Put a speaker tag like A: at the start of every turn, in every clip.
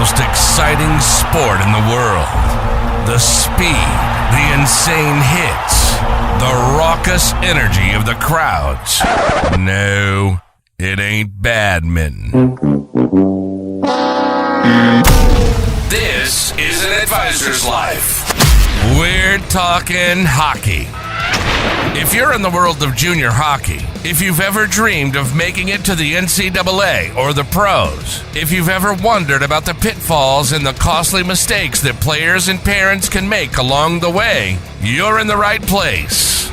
A: most exciting sport in the world. The speed, the insane hits, the raucous energy of the crowds. No, it ain't badminton. This is an advisor's life. We're talking hockey. If you're in the world of junior hockey, if you've ever dreamed of making it to the NCAA or the pros, if you've ever wondered about the pitfalls and the costly mistakes that players and parents can make along the way, you're in the right place.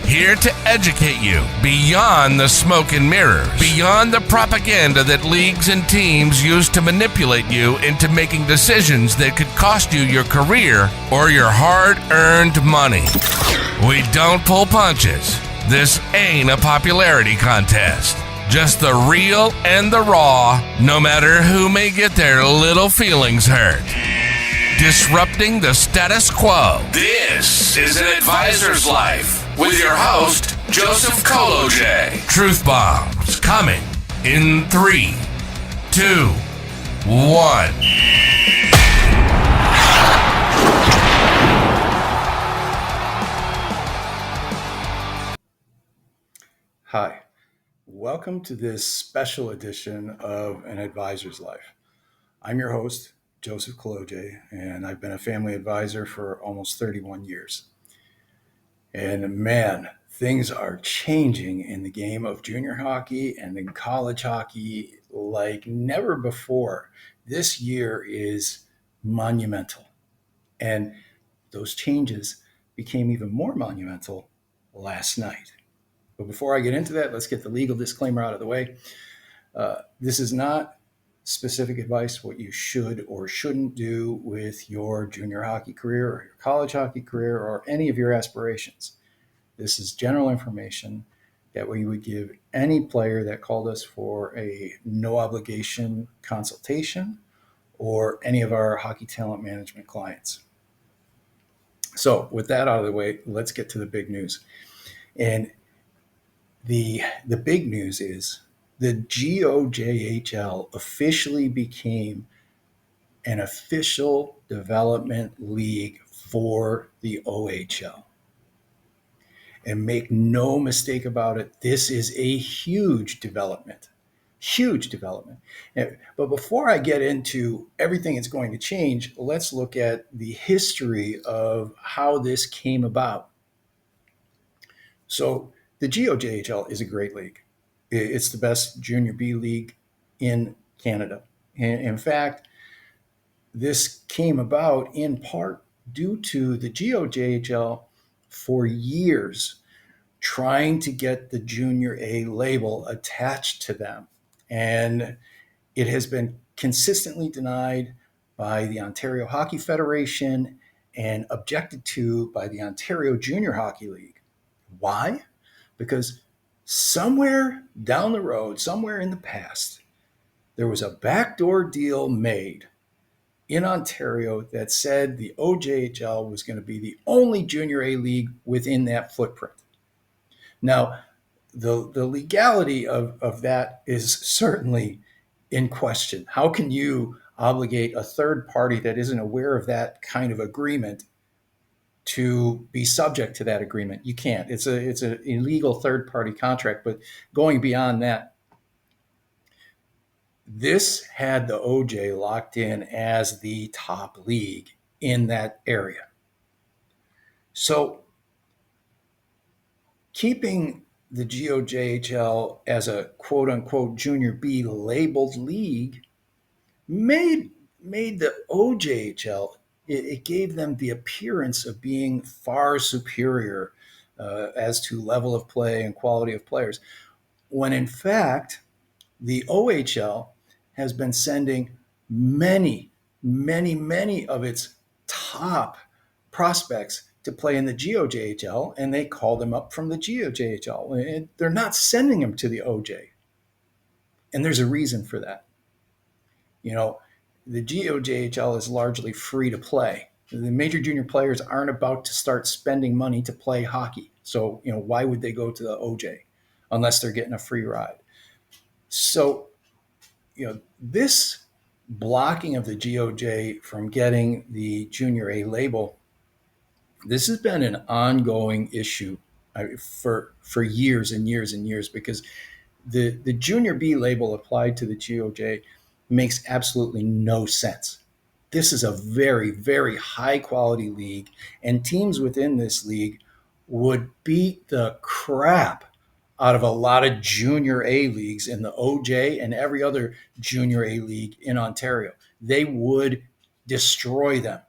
A: Here to educate you beyond the smoke and mirrors, beyond the propaganda that leagues and teams use to manipulate you into making decisions that could cost you your career or your hard-earned money. We don't pull punches. This ain't a popularity contest. Just the real and the raw, no matter who may get their little feelings hurt. Disrupting the status quo. This is an advisor's life with your host, Joseph Kolodziej. Truth bombs coming in 3, 2, 1.
B: Hi, welcome to this special edition of An Advisor's Life. I'm your host, Joseph Kolodziej, and I've been a family advisor for almost 31 years. And man, things are changing in the game of junior hockey and in college hockey like never before. This year is monumental. And those changes became even more monumental last night. But before I get into that, let's get the legal disclaimer out of the way. This is not specific advice what you should or shouldn't do with your junior hockey career or your college hockey career or any of your aspirations. This is general information that we would give any player that called us for a no obligation consultation or any of our hockey talent management clients. So with that out of the way, let's get to the big news. And the big news is the GOJHL officially became an official development league for the OHL. And make no mistake about it, this is a huge development. But before I get into everything it's going to change, let's look at the history of how this came about. So the GOJHL is a great league. It's the best junior B league in Canada. In fact, this came about in part due to the GOJHL for years trying to get the junior A label attached to them. And it has been consistently denied by the Ontario Hockey Federation and objected to by the Ontario Junior Hockey League. Why? Because somewhere down the road, somewhere in the past, there was a backdoor deal made in Ontario that said the OJHL was going to be the only junior A league within that footprint. Now, the legality of that is certainly in question. How can you obligate a third party that isn't aware of that kind of agreement to be subject to that agreement? You can't. It's an illegal third-party contract. But going beyond that, this had the OJ locked in as the top league in that area. So keeping the GOJHL as a quote-unquote junior B labeled league made the OJHL, it gave them the appearance of being far superior as to level of play and quality of players, when in fact, the OHL has been sending many of its top prospects to play in the GOJHL, and they call them up from the GOJHL. And they're not sending them to the OJ. And there's a reason for that. You know, the GOJHL is largely free to play. The major junior players aren't about to start spending money to play hockey. So, why would they go to the OJ unless they're getting a free ride? So, this blocking of the GOJ from getting the Junior A label, this has been an ongoing issue for years and years and years, because the Junior B label applied to the GOJ makes absolutely no sense. This is a very, very high quality league, and teams within this league would beat the crap out of a lot of Junior A leagues in the OJ and every other Junior A league in Ontario. They would destroy them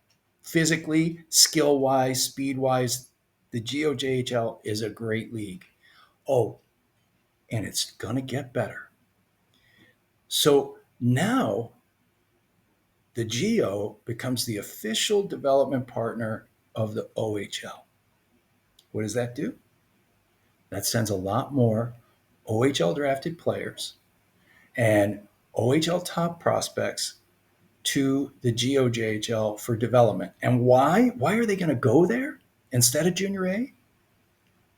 B: physically, skill wise, speed wise. The GOJHL is a great league. Oh, and it's going to get better. So now the GO becomes the official development partner of the OHL. What does that do? That sends a lot more OHL drafted players and OHL top prospects to the GOJHL for development. And why? Why are they going to go there instead of Junior A?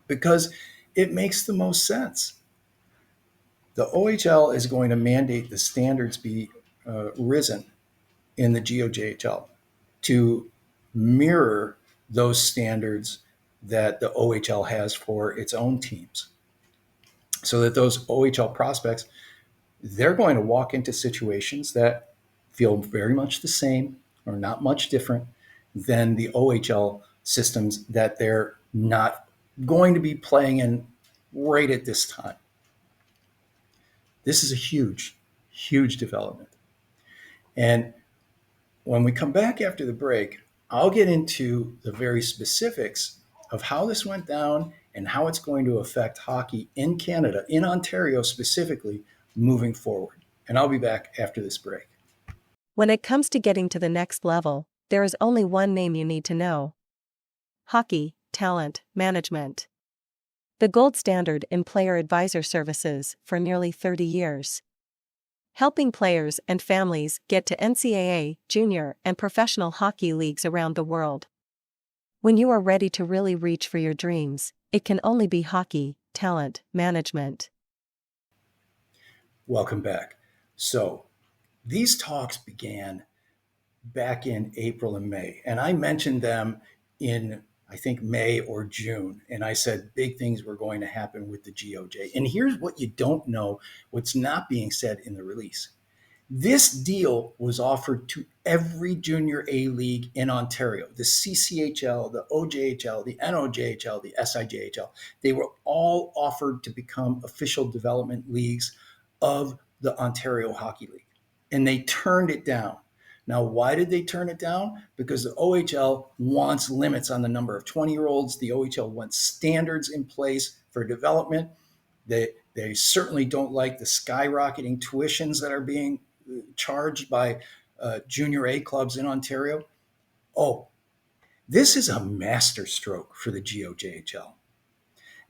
B: Because it makes the most sense. The OHL is going to mandate the standards be risen in the GOJHL to mirror those standards that the OHL has for its own teams. So that those OHL prospects, they're going to walk into situations that feel very much the same or not much different than the OHL systems that they're not going to be playing in right at this time. This is a huge, huge development. And when we come back after the break, I'll get into the very specifics of how this went down and how it's going to affect hockey in Canada, in Ontario specifically, moving forward. And I'll be back after this break.
C: When it comes to getting to the next level, there is only one name you need to know: hockey talent management. The gold standard in player advisor services for nearly 30 years. Helping players and families get to NCAA, junior, and professional hockey leagues around the world. When you are ready to really reach for your dreams, it can only be hockey talent management.
B: Welcome back. So, these talks began back in April and May, and I mentioned them in, I think, May or June, and I said big things were going to happen with the GOJ. And here's what you don't know, what's not being said in the release. This deal was offered to every Junior A league in Ontario, the CCHL, the OJHL, the NOJHL, the SIJHL. They were all offered to become official development leagues of the Ontario Hockey League, and they turned it down. Now, why did they turn it down? Because the OHL wants limits on the number of 20-year-olds. The OHL wants standards in place for development. They certainly don't like the skyrocketing tuitions that are being charged by Junior A clubs in Ontario. Oh, this is a masterstroke for the GOJHL.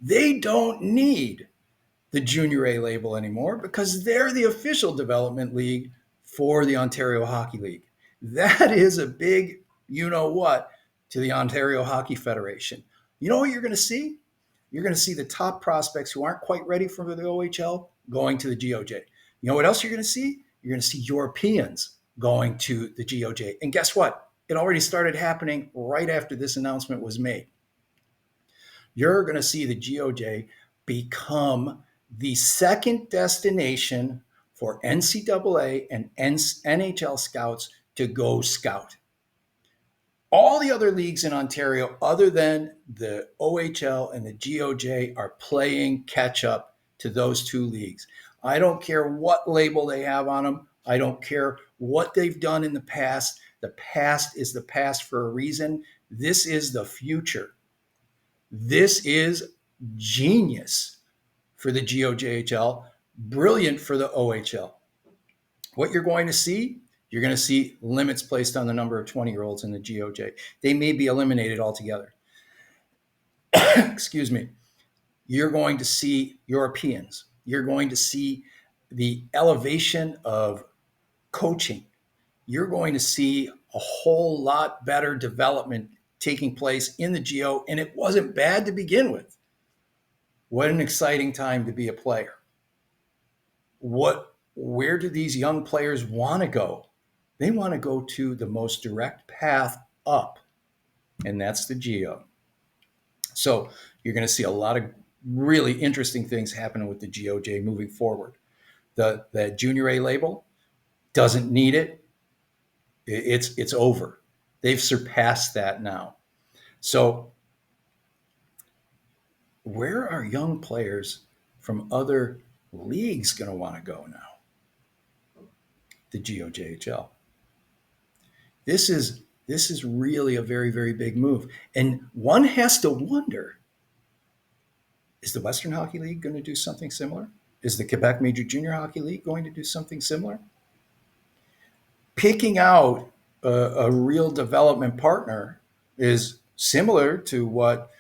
B: They don't need the Junior A label anymore because they're the official development league for the Ontario Hockey League. That is a big you know what to the Ontario Hockey Federation. You know what you're going to see? You're going to see the top prospects who aren't quite ready for the OHL going to the GOJ. You know what else you're going to see? You're going to see Europeans going to the GOJ. And guess what? It already started happening right after this announcement was made. You're going to see the GOJ become the second destination for NCAA and NHL scouts to go scout. All the other leagues in Ontario, other than the OHL and the GOJ, are playing catch up to those two leagues. I don't care what label they have on them. I don't care what they've done in the past. The past is the past for a reason. This is the future. This is genius for the GOJHL, brilliant for the OHL. What you're going to see limits placed on the number of 20-year-olds in the GOJ. They may be eliminated altogether. Excuse me. You're going to see Europeans. You're going to see the elevation of coaching. You're going to see a whole lot better development taking place in the GO, and it wasn't bad to begin with. What an exciting time to be a player. Where do these young players want to go They want to go to the most direct path up, and that's the GO. So you're going to see a lot of really interesting things happening with the GOJ moving forward. The Junior A label doesn't need it. It's over. They've surpassed that now. So where are young players from other leagues going to want to go now? The GOJHL. This is really a very, very big move. And one has to wonder, is the Western Hockey League going to do something similar? Is the Quebec Major Junior Hockey League going to do something similar? Picking out a real development partner is similar to what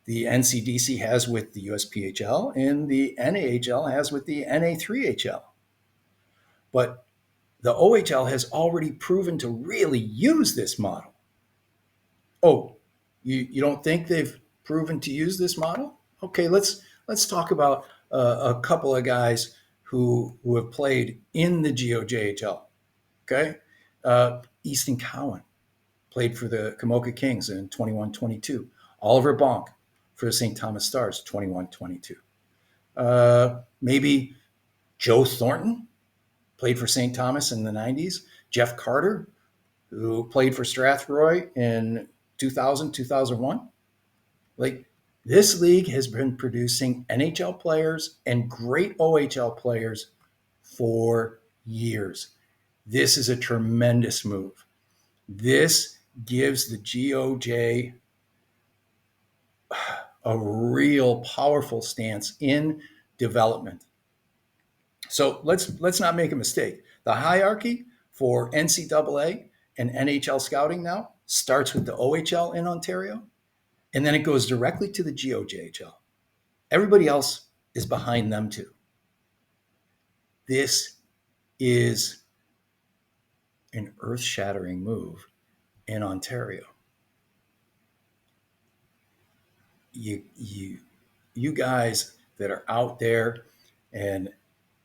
B: the NCDC has with the USPHL and the NAHL has with the NA3HL. But the OHL has already proven to really use this model. Oh, you don't think they've proven to use this model? Okay, let's talk about a couple of guys who have played in the GOJHL. Okay, Easton Cowan played for the Kamoka Kings in 21-22. Oliver Bonk for the St. Thomas Stars, 21-22. Maybe Joe Thornton played for St. Thomas in the 90s. Jeff Carter, who played for Strathroy in 2000, 2001. Like, this league has been producing NHL players and great OHL players for years. This is a tremendous move. This gives the GOJ a real powerful stance in development. So let's not make a mistake. The hierarchy for NCAA and NHL scouting now starts with the OHL in Ontario, and then it goes directly to the GOJHL. Everybody else is behind them too. This is an earth-shattering move in Ontario. You guys that are out there and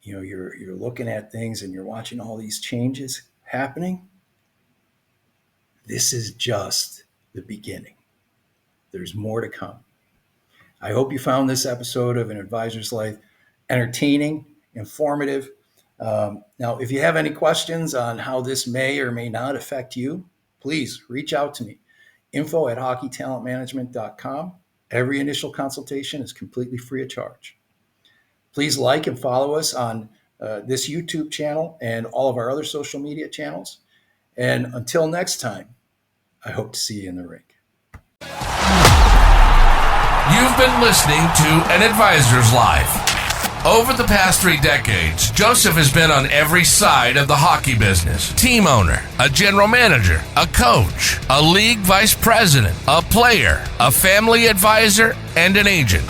B: you're looking at things and you're watching all these changes happening, this is just the beginning. There's more to come. I hope you found this episode of An Advisor's Life entertaining, informative. Now, if you have any questions on how this may or may not affect you, please reach out to me. info@hockeytalentmanagement.com. Every initial consultation is completely free of charge. Please like and follow us on this YouTube channel and all of our other social media channels. And until next time, I hope to see you in the rink.
A: You've been listening to An Advisor's Life. Over the past 3 decades, Joseph has been on every side of the hockey business. Team owner, a general manager, a coach, a league vice president, a player, a family advisor, and an agent.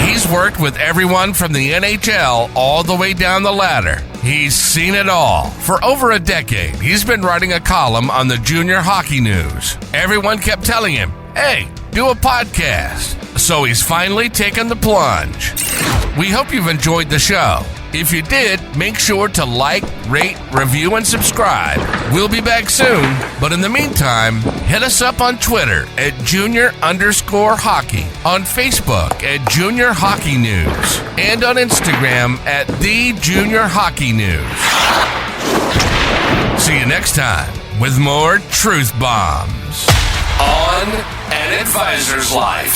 A: He's worked with everyone from the NHL all the way down the ladder. He's seen it all. For over a decade, he's been writing a column on the Junior Hockey News. Everyone kept telling him, hey, do a podcast. So he's finally taken the plunge. We hope you've enjoyed the show. If you did, make sure to like, rate, review, and subscribe. We'll be back soon, but in the meantime, hit us up on Twitter at junior_hockey, on Facebook at Junior Hockey News, and on Instagram at The Junior Hockey News. See you next time with more Truth Bombs on An Advisor's Life.